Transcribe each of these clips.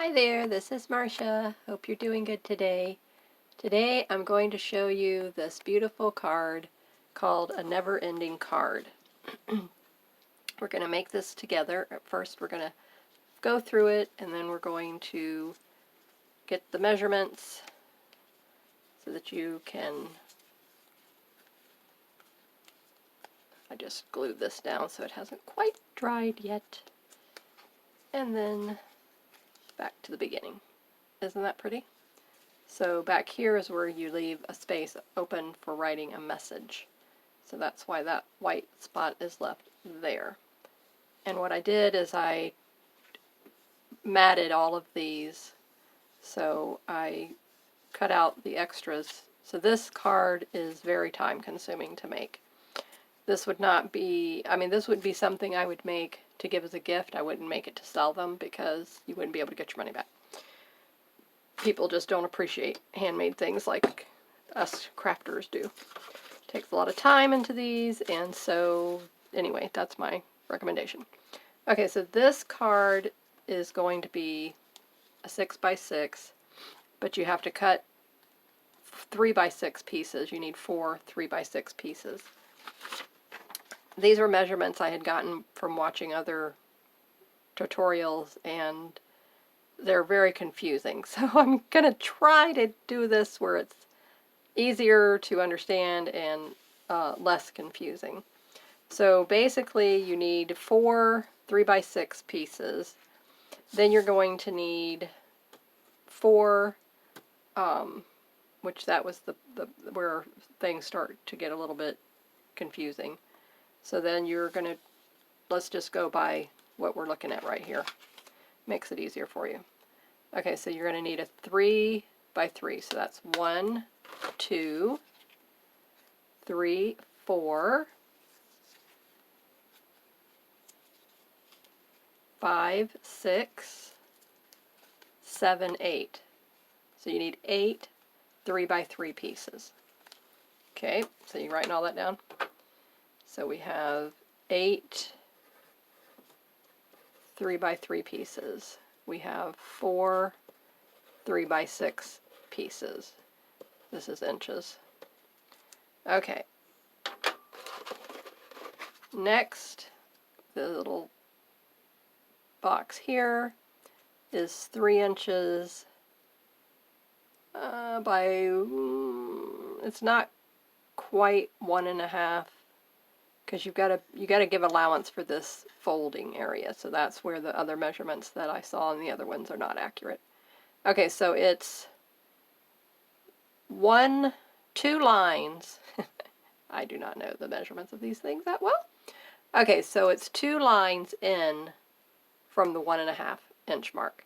Hi there, this is Marcia. Hope you're doing good today. Today I'm going to show you this beautiful card called a never-ending card. We're going to make this together. At first we're going to go through it and then we're going to get the measurements so that you can... I just glued this down so it hasn't quite dried yet. And then back to the beginning. Isn't that pretty? So back here is where you leave a space open for writing a message. So that's why that white spot is left there. And what I did is I matted all of these. So I cut out the extras. So this card is very time consuming to make. This would not be, this would be something I would make to give as a gift. I wouldn't make it to sell them because you wouldn't be able to get your money back. People just don't appreciate handmade things like us crafters do. It takes a lot of time into these, and so anyway, that's my recommendation. Okay, so this card is going to be a 6x6, but you have to cut 3x6 pieces. You need 4 3x6 pieces. These are measurements I had gotten from watching other tutorials, and they're very confusing. So I'm going to try to do this where it's easier to understand and less confusing. So basically you need 4 3x6 pieces. Then you're going to need 4, which that was the where things start to get a little bit confusing. So then you're going to, let's just go by what we're looking at right here. Makes it easier for you. Okay, so you're going to need a 3x3. So that's 1, 2, 3, 4, 5, 6, 7, 8. So you need 8 3x3 pieces. Okay, so you're writing all that down. So we have 8 3x3 pieces. We have 4 3x6 pieces. This is inches. Okay. Next, the little box here is 3 inches by, it's not quite 1.5, because you gotta give allowance for this folding area. So that's where the other measurements that I saw and the other ones are not accurate. Okay, so it's 2 lines. I do not know the measurements of these things that well. Okay, so it's 2 lines in from the 1.5 inch mark.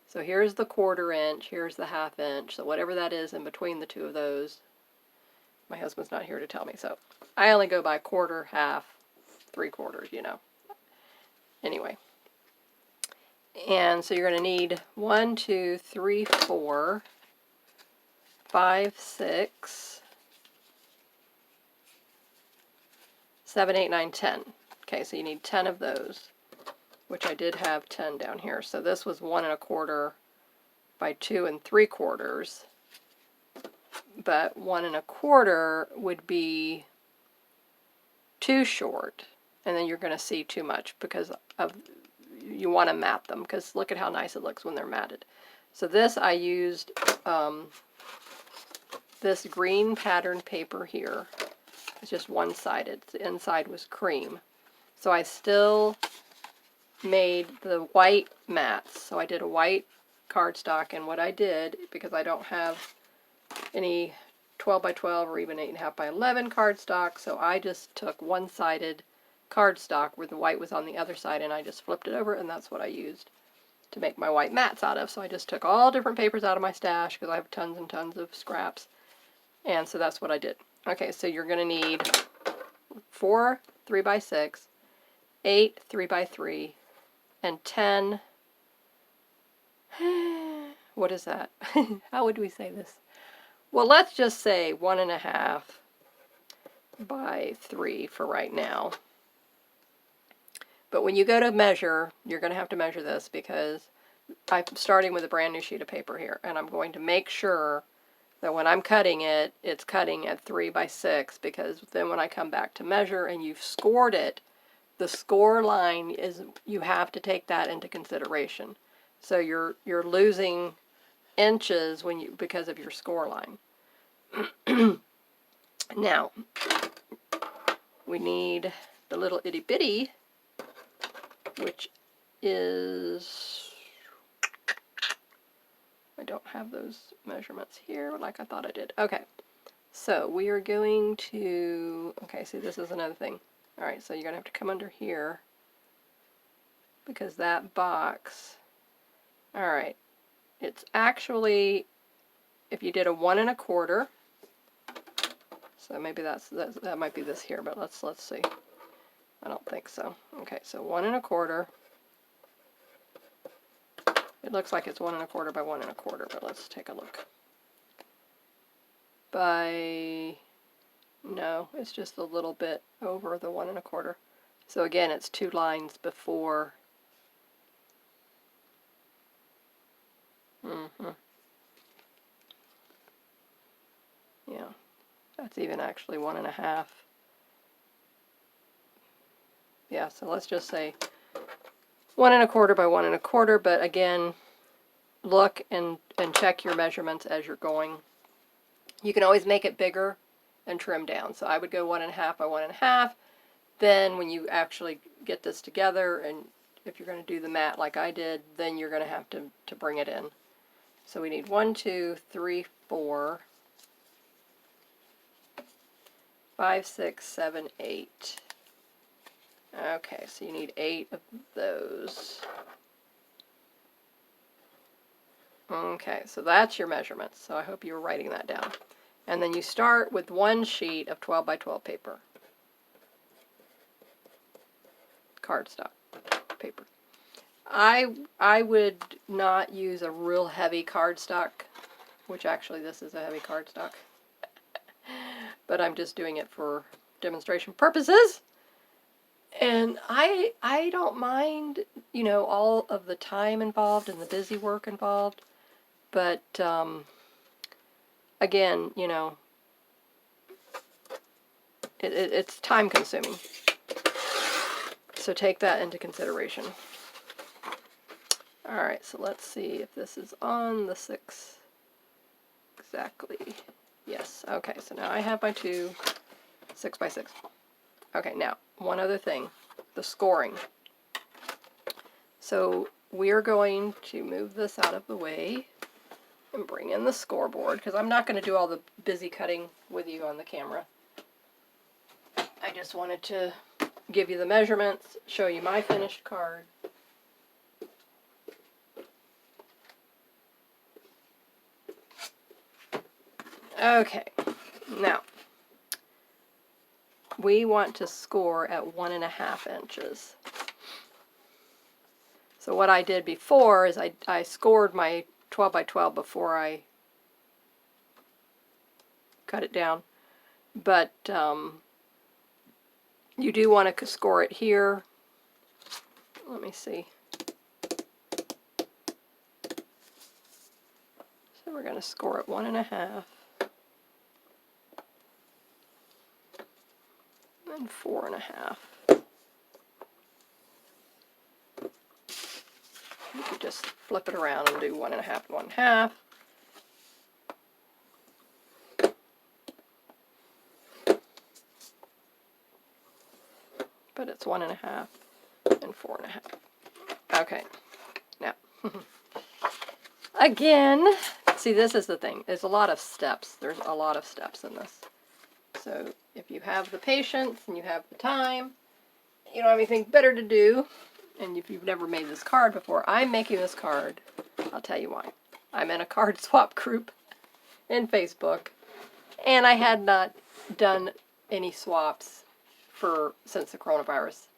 So here's the 1/4 inch, here's the 1/2 inch. So whatever that is in between the two of those, my husband's not here to tell me, so I only go by 1/4, 1/2, 3/4, you know. Anyway. And so you're going to need 1, 2, 3, 4, 5, 6, 7, 8, 9, 10. Okay, so you need 10 of those, which I did have 10 down here. So this was 1 1/4 by 2 3/4. But 1 1/4 would be too short, and then you're going to see too much because of, you want to mat them, because look at how nice it looks when they're matted. So this, I used this green patterned paper here. It's just one-sided. The inside was cream. So I still made the white mats. So I did a white cardstock, and what I did, because I don't have any 12 by 12 or even 8.5 by 11 cardstock, so I just took one-sided cardstock where the white was on the other side, and I just flipped it over, and that's what I used to make my white mats out of. So I just took all different papers out of my stash because I have tons and tons of scraps, and so that's what I did. Okay, so you're going to need 4 3x6, 8 3x3, and 10, what is that? How would we say this? Well, let's just say 1.5 by 3 for right now. But when you go to measure, you're going to have to measure this because I'm starting with a brand new sheet of paper here, and I'm going to make sure that when I'm cutting it, it's cutting at 3 by 6, because then when I come back to measure and you've scored it, the score line is, you have to take that into consideration. So you're losing inches when you, because of your score line. Now, we need the little itty bitty, which is, I don't have those measurements here like I thought I did. Okay, so we are going to, okay, see, this is another thing. All right, so you're going to have to come under here, because that box, all right, it's actually, if you did a 1 1/4, so maybe that might be this here, but let's see. I don't think so. Okay, so 1 1/4. It looks like it's 1 1/4 by 1 1/4, but let's take a look. No, it's just a little bit over the 1 1/4. So again, it's 2 lines before. Yeah, that's even actually 1 1/2. Yeah, so let's just say 1 1/4 by 1 1/4, but again, look and check your measurements as you're going. You can always make it bigger and trim down. So I would go 1 1/2 by 1 1/2. Then when you actually get this together, and if you're going to do the mat like I did, then you're going to have to bring it in. So we need 1, 2, 3, 4, 5, 6, 7, 8. Okay, so you need 8 of those. Okay, so that's your measurements. So I hope you were writing that down. And then you start with 1 sheet of 12 by 12 paper. Cardstock paper. I would not use a real heavy cardstock, which actually this is a heavy cardstock. But I'm just doing it for demonstration purposes. And I don't mind, you know, all of the time involved and the busy work involved, but again, you know, it's time consuming. So take that into consideration. All right, so let's see if this is on the 6 exactly. Yes, okay, so now I have my 2 6 by 6. Okay, now, one other thing, the scoring. So we're going to move this out of the way and bring in the scoreboard, because I'm not going to do all the busy cutting with you on the camera. I just wanted to give you the measurements, show you my finished card. Okay, now we want to score at 1 1/2 inches. So what I did before is I scored my 12 by 12 before I cut it down, but you do want to score it here. Let me see. So we're going to score it 1 1/2. And 4 1/2. You could just flip it around and do 1 1/2 and 1 1/2. But it's 1 1/2 and 4 1/2. Okay, now again, see, this is the thing. There's a lot of steps. There's a lot of steps in this. So if you have the patience and you have the time, you don't have anything better to do, and if you've never made this card before, I'm making this card. I'll tell you why. I'm in a card swap group in Facebook, and I had not done any swaps since the coronavirus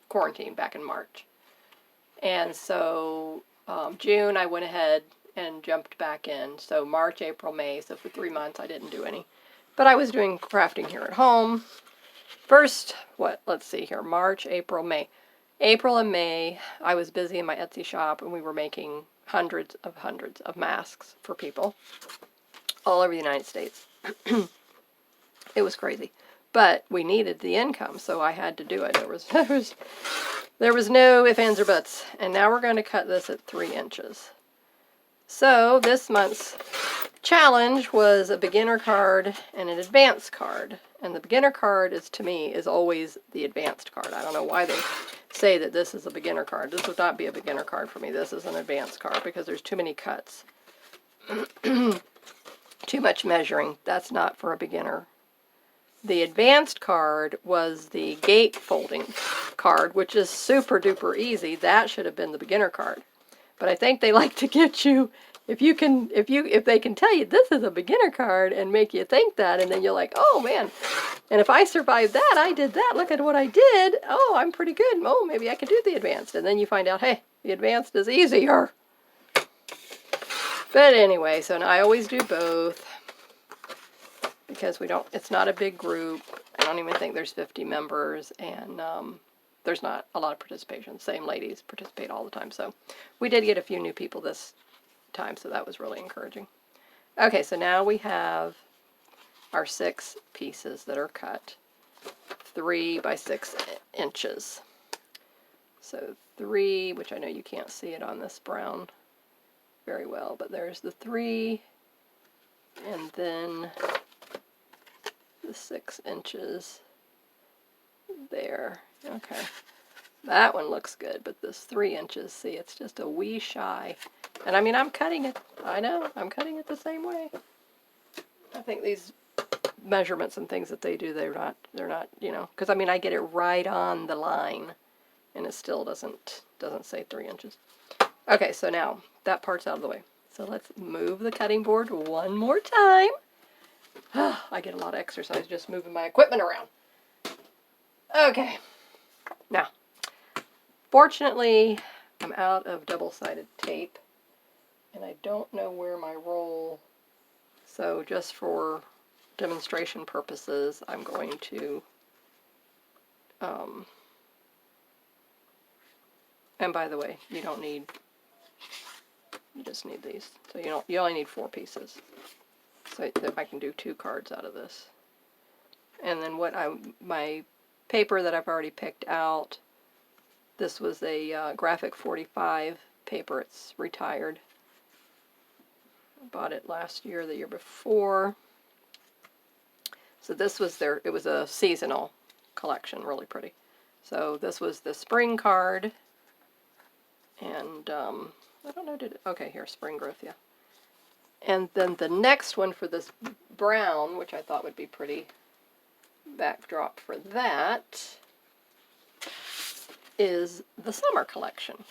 quarantine back in March. And so June I went ahead and jumped back in. So March, April, May, so for 3 months I didn't do any. But I was doing crafting here at home. First, let's see here, March, April, May. April and May, I was busy in my Etsy shop, and we were making hundreds of masks for people all over the United States. It was crazy. But we needed the income, so I had to do it. There was no ifs, ands, or buts. And now we're going to cut this at 3 inches. So this month's challenge was a beginner card and an advanced card. And the beginner card is, to me, is always the advanced card. I don't know why they say that this is a beginner card. This would not be a beginner card for me. This is an advanced card because there's too many cuts. Too much measuring. That's not for a beginner. The advanced card was the gate folding card, which is super duper easy. That should have been the beginner card. But I think they like to get you, if they can tell you this is a beginner card and make you think that, and then you're like, oh man, and if I survived that, I did that, look at what I did, oh, I'm pretty good, oh, maybe I can do the advanced. And then you find out, hey, the advanced is easier. But anyway, so now I always do both. Because it's not a big group. I don't even think there's 50 members, and there's not a lot of participation. Same ladies participate all the time, so we did get a few new people this time, so that was really encouraging. Okay, so now we have our 6 pieces that are cut 3 by 6 inches. So 3, which I know you can't see it on this brown very well, but there's the 3, and then the 6 inches there. Okay, that one looks good, but this 3 inches, see, it's just a wee shy. And I mean, I'm cutting it, I know, I'm cutting it the same way. I think these measurements and things that they do, they're not, you know, because I mean, I get it right on the line, and it still doesn't say 3 inches. Okay, so now that part's out of the way. So let's move the cutting board one more time. I get a lot of exercise just moving my equipment around. Okay. Now, fortunately, I'm out of double-sided tape, and I don't know where my roll, so just for demonstration purposes, I'm going to, and by the way, you just need these. So you only need 4 pieces. So I can do 2 cards out of this. And then my paper that I've already picked out, this was a Graphic 45 paper. It's retired. I bought it last year, the year before. So this was it was a seasonal collection, really pretty. So this was the spring card. And I don't know, okay, here, spring growth, yeah. And then the next one for this brown, which I thought would be pretty backdrop for that, is the summer collection.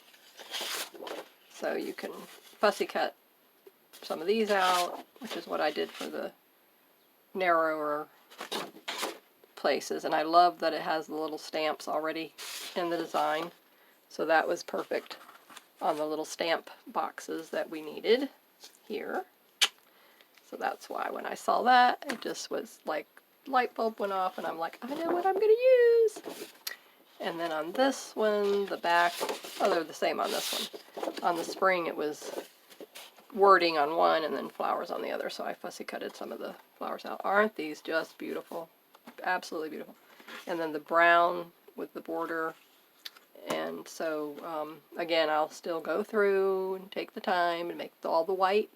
So you can fussy cut some of these out, which is what I did for the narrower places. And I love that it has the little stamps already in the design. So that was perfect on the little stamp boxes that we needed here. So that's why when I saw that, it just was like light bulb went off, and I'm like, I know what I'm going to use. And then on this one, the back, oh, they're the same on this one. On the spring, it was wording on one and then flowers on the other, so I fussy cutted some of the flowers out. Aren't these just beautiful? Absolutely beautiful. And then the brown with the border. And so, again, I'll still go through and take the time and make all the white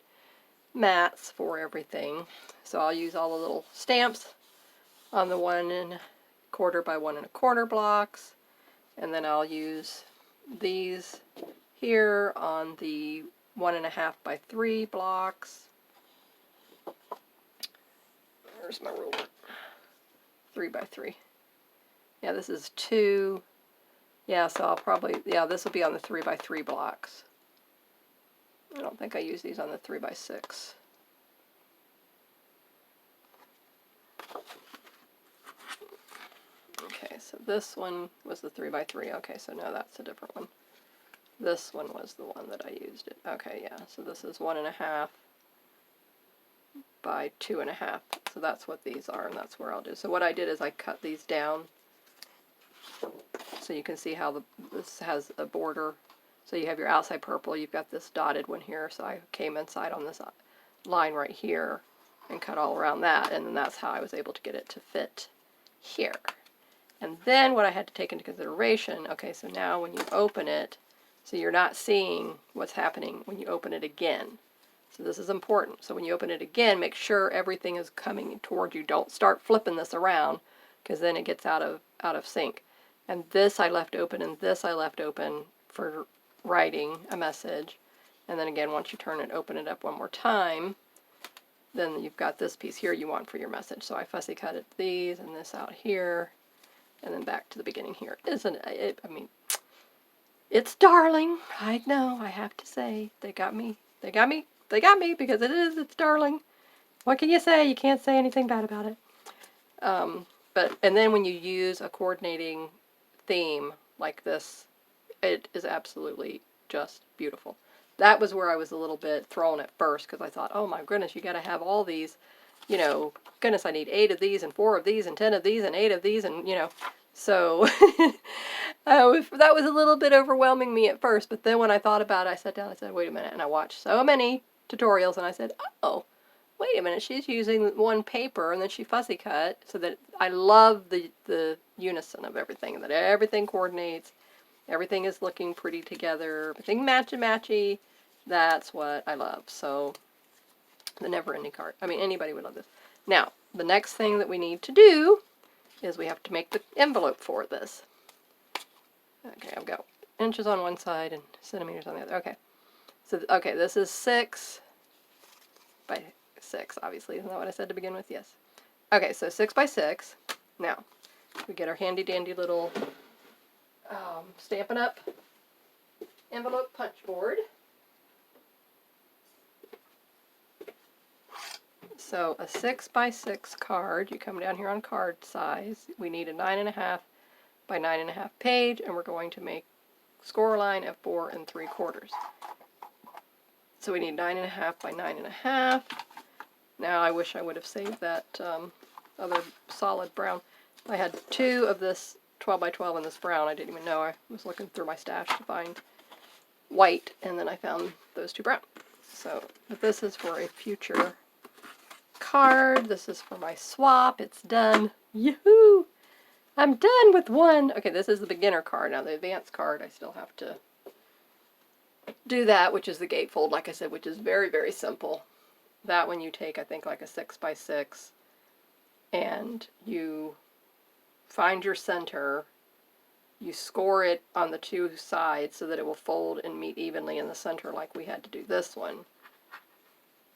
mats for everything. So I'll use all the little stamps on the 1 1/4 by 1 1/4 blocks, and then I'll use these here on the 1 1/2 by 3 blocks. Where's my ruler? 3 by 3. Yeah, this is 2. Yeah, so I'll probably, yeah, this will be on the 3 by 3 blocks. I don't think I use these on the 3 by 6. Okay, so this one was the 3 by 3. Okay, so no, that's a different one. This one was the one that I used it. Okay, yeah, so this is 1 1/2 by 2 1/2. So that's what these are, and that's where I'll do. So what I did is I cut these down so you can see how this has a border. So you have your outside purple, you've got this dotted one here, so I came inside on this line right here and cut all around that, and then that's how I was able to get it to fit here. And then what I had to take into consideration, okay, so now when you open it, so you're not seeing what's happening when you open it again. So this is important. So when you open it again, make sure everything is coming toward you. Don't start flipping this around, because then it gets out of sync. And this I left open, and this I left open for writing a message. And then again, once you turn it, open it up one more time, then you've got this piece here you want for your message. So I fussy cutted these and this out here, and then back to the beginning here. Isn't it? I mean, it's darling. I know, I have to say. They got me. They got me. They got me, because it's darling. What can you say? You can't say anything bad about it. And then when you use a coordinating theme like this, it is absolutely just beautiful. That was where I was a little bit thrown at first, because I thought, oh my goodness, you got to have all these, you know, goodness, I need 8 of these and 4 of these and 10 of these and 8 of these, and you know, so that was a little bit overwhelming me at first. But then when I thought about it, I sat down, I said, wait a minute, and I watched so many tutorials, and I said, oh, wait a minute, she's using one paper and then she fussy cut, so that I love the unison of everything, that everything coordinates. Everything is looking pretty together. Everything matchy. That's what I love. So, the never-ending card. I mean, anybody would love this. Now, the next thing that we need to do is we have to make the envelope for this. Okay, I've got inches on one side and centimeters on the other. Okay. So, okay, this is 6 by 6, obviously. Isn't that what I said to begin with? Yes. Okay, so 6 by 6. Now, we get our handy-dandy little Stampin' Up! Envelope punch board. So a 6 by 6 card, you come down here on card size. We need a 9.5 by 9.5 page, and we're going to make score line at 4 3/4. So we need 9.5 by 9.5. Now I wish I would have saved that other solid brown. I had 2 of this 12 by 12 in this brown. I didn't even know. I was looking through my stash to find white, and then I found those 2 brown. So, but this is for a future card. This is for my swap. It's done. Yoo-hoo! I'm done with one. Okay, this is the beginner card. Now the advanced card, I still have to do that, which is the gatefold, like I said, which is very, very simple. That one you take, I think, like a 6 by 6, and you find your center, you score it on the 2 sides so that it will fold and meet evenly in the center, like we had to do this one.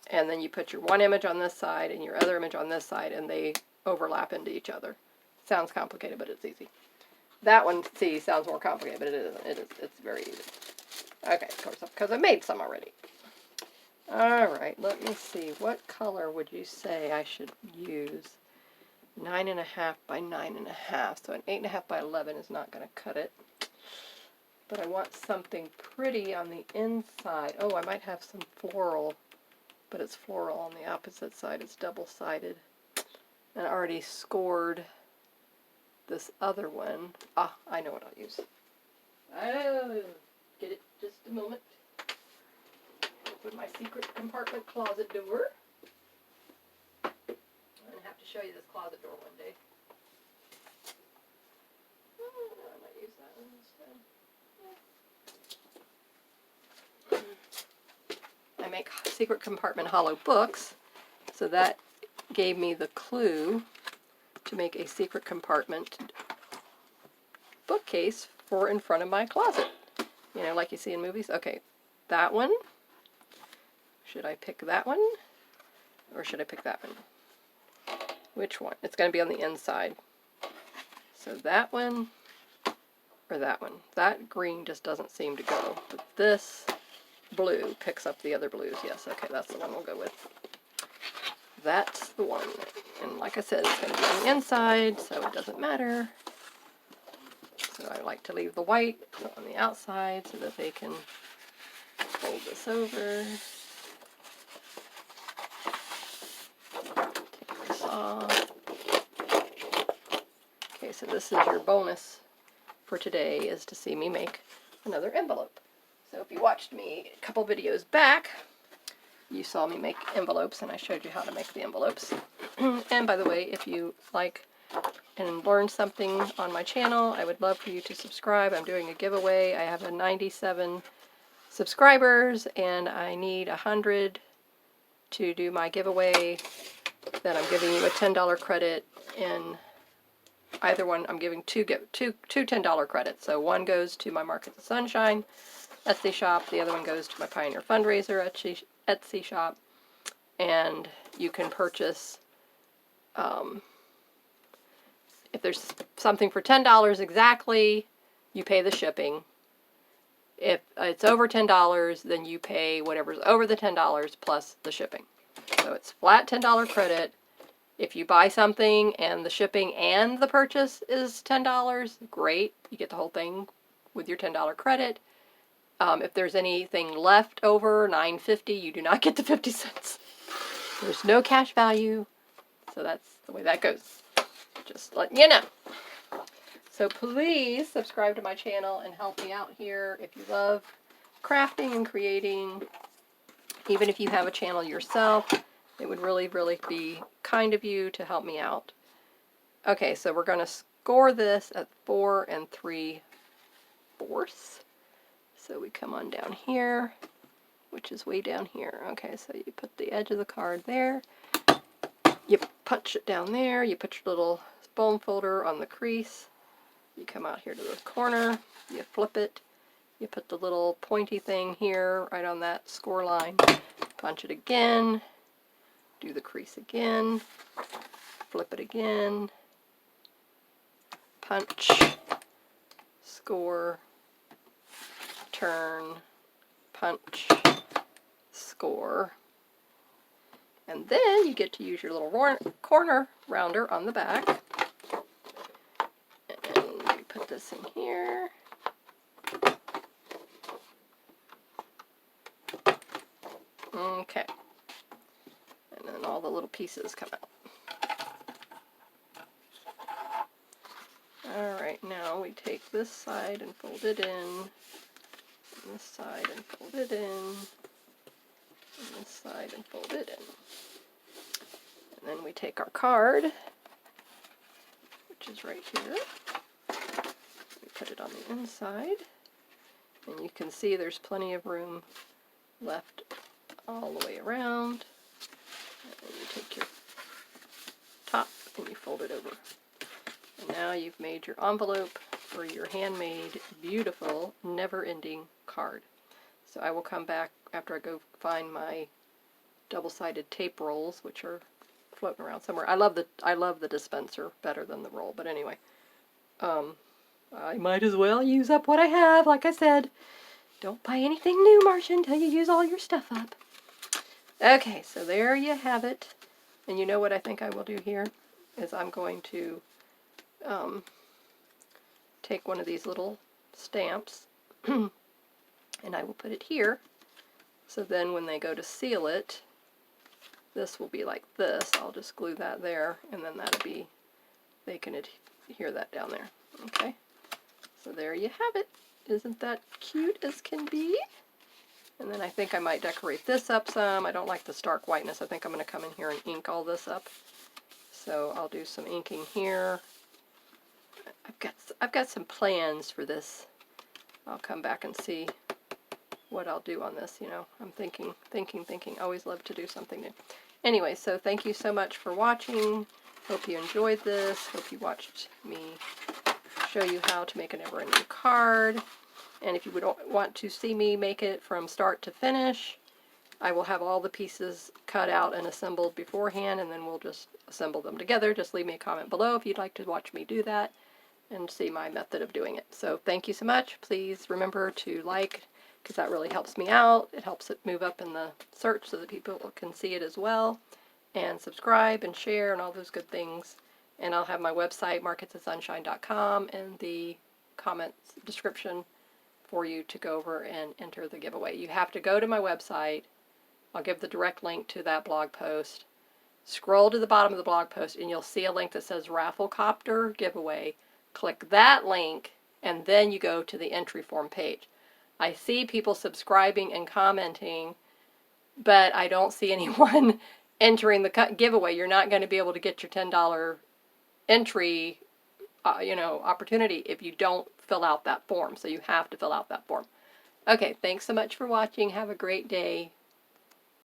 And then you put your one image on this side and your other image on this side, and they overlap into each other. Sounds complicated, but it's easy. That one, see, sounds more complicated, but it isn't. It's very easy. Okay, of course, because I made some already. Alright, let me see. What color would you say I should use? 9.5 by 9.5. So an 8.5 by 11 is not going to cut it. But I want something pretty on the inside. Oh, I might have some floral, but it's floral on the opposite side. It's double-sided. And I already scored this other one. Ah, I know what I'll use. Oh, get it just a moment. Open my secret compartment closet door. I'm going to have to show you this closet door one day. Oh, no, I might use that one instead. I make secret compartment hollow books, so that gave me the clue to make a secret compartment bookcase for in front of my closet. You know, like you see in movies. Okay, that one. Should I pick that one? Or should I pick that one? Which one? It's going to be on the inside. So that one or that one. That green just doesn't seem to go. But this blue picks up the other blues. Yes, okay, that's the one we'll go with. That's the one. And like I said, it's going to be on the inside, so it doesn't matter. So I like to leave the white on the outside so that they can fold this over. Take this off. Okay, so this is your bonus for today is to see me make another envelope. So if you watched me a couple videos back, you saw me make envelopes and I showed you how to make the envelopes. And by the way, if you like and learn something on my channel, I would love for you to subscribe. I'm doing a giveaway. I have 97 subscribers and I need 100 to do my giveaway. Then I'm giving you a $10 credit in either one. I'm giving two $10 credits. So one goes to my Markets of Sunshine Etsy shop, the other one goes to my Pioneer Fundraiser Etsy shop, and you can purchase, if there's something for $10 exactly, you pay the shipping. If it's over $10, then you pay whatever's over the $10 plus the shipping. So it's flat $10 credit. If you buy something and the shipping and the purchase is $10, great. You get the whole thing with your $10 credit. If there's anything left over, $9.50, you do not get the 50 cents. There's no cash value, so that's the way that goes. Just letting you know. So please subscribe to my channel and help me out here if you love crafting and creating. Even if you have a channel yourself, it would really, really be kind of you to help me out. Okay, so we're going to score this at 4 3/4. So we come on down here, which is way down here. Okay, so you put the edge of the card there. You punch it down there. You put your little bone folder on the crease. You come out here to the corner. You flip it. You put the little pointy thing here right on that score line. Punch it again. Do the crease again. Flip it again. Punch. Score. Turn, punch, score, and then you get to use your little corner rounder on the back, and you put this in here, okay, and then all the little pieces come out. Alright, now we take this side and fold it in, this side and fold it in, and this side and fold it in. And then we take our card, which is right here, we put it on the inside, and you can see there's plenty of room left all the way around. And then you take your top and you fold it over. And now you've made your envelope for your handmade, beautiful, never-ending card. So I will come back after I go find my double-sided tape rolls, which are floating around somewhere. I love the dispenser better than the roll, but anyway, I might as well use up what I have. Like I said, don't buy anything new, Marcia, until you use all your stuff up. Okay, so there you have it. And you know what I think I will do here is I'm going to take one of these little stamps and I will put it here, so then when they go to seal it, this will be like this. I'll just glue that there, and then that'll be, they can adhere that down there. Okay, so there you have it. Isn't that cute as can be? And then I think I might decorate this up some. I don't like the stark whiteness. I think I'm going to come in here and ink all this up. So I'll do some inking here. I've got some plans for this. I'll come back and see what I'll do on this. You know, I'm thinking. Always love to do something new. Anyway, so thank you so much for watching. Hope you enjoyed this. Hope you watched me show you how to make a never-ending card. And if you would want to see me make it from start to finish, I will have all the pieces cut out and assembled beforehand, and then we'll just assemble them together. Just leave me a comment below if you'd like to watch me do that and see my method of doing it. So thank you so much. Please remember to like, because that really helps me out. It helps it move up in the search so that people can see it as well. And subscribe and share and all those good things. And I'll have my website, marketsofsunshine.com, in the comments description for you to go over and enter the giveaway. You have to go to my website. I'll give the direct link to that blog post. Scroll to the bottom of the blog post and you'll see a link that says Rafflecopter Giveaway. Click that link and then you go to the entry form page. I see people subscribing and commenting, but I don't see anyone entering the giveaway. You're not going to be able to get your $10 entry opportunity if you don't fill out that form. So you have to fill out that form. Okay, thanks so much for watching. Have a great day.